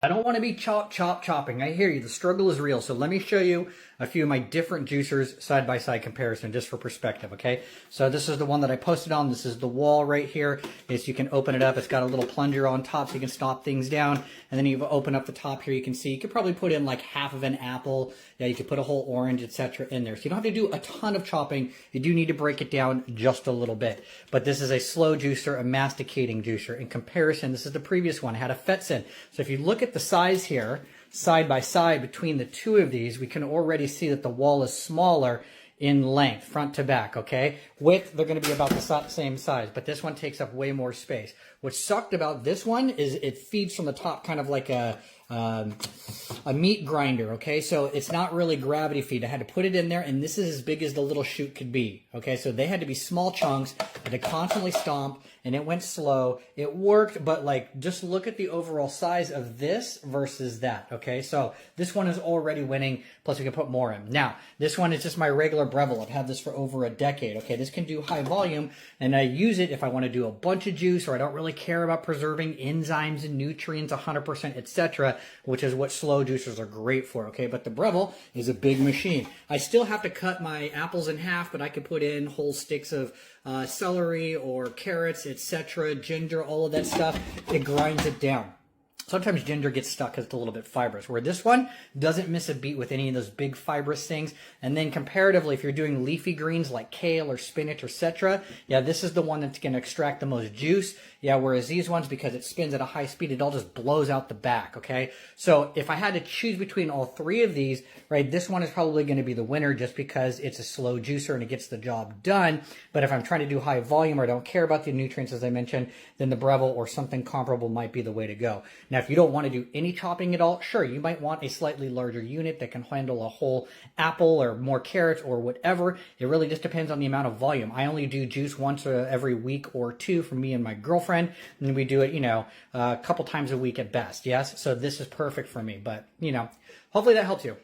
I don't want to be chopping. I hear you. The struggle is real. So let me show you a few of my different juicers side by side comparison just for perspective, okay? So this is the one that I posted on. This is the wall right here. Is you can open it up. It's got a little plunger on top so you can stop things down. And then you open up the top here. You can see you could probably put in like half of an apple. Yeah, you could put a whole orange, etc. in there. So you don't have to do a ton of chopping. You do need to break it down just a little bit. But this is a slow juicer, a masticating juicer. In comparison, this is the previous one. It had a Fetson. So if you look at the size here, side by side between the two of these, we can already see that the wall is smaller in length, front to back, okay? Width, they're going to be about the same size, but this one takes up way more space. What sucked about this one is it feeds from the top kind of like a meat grinder, okay? So it's not really gravity feed. I had to put it in there, and this is as big as the little chute could be, okay? So they had to be small chunks. I had to constantly stomp, and it went slow. It worked, but like just look at the overall size of this versus that, okay? So this one is already winning, plus we can put more in. Now, this one is just my regular Breville. I've had this for over a decade, okay? This can do high volume, and I use it if I want to do a bunch of juice or I don't really care about preserving enzymes and nutrients 100%, etc., which is what slow juicers are great for, okay? But the Breville is a big machine. I still have to cut my apples in half, but I could put in whole sticks of celery or carrots, etc., ginger, all of that stuff. It grinds it down. Sometimes ginger gets stuck because it's a little bit fibrous, where this one doesn't miss a beat with any of those big fibrous things. And then comparatively, if you're doing leafy greens like kale or spinach, etc., yeah, this is the one that's going to extract the most juice. Yeah, whereas these ones, because it spins at a high speed, it all just blows out the back, okay? So if I had to choose between all three of these, right, this one is probably going to be the winner just because it's a slow juicer and it gets the job done. But if I'm trying to do high volume or I don't care about the nutrients, as I mentioned, then the Breville or something comparable might be the way to go. Now, if you don't want to do any chopping at all, sure, you might want a slightly larger unit that can handle a whole apple or more carrots or whatever. It really just depends on the amount of volume. I only do juice once every week or two for me and my girlfriend. And we do it, a couple times a week at best. Yes. So this is perfect for me, but hopefully that helps you.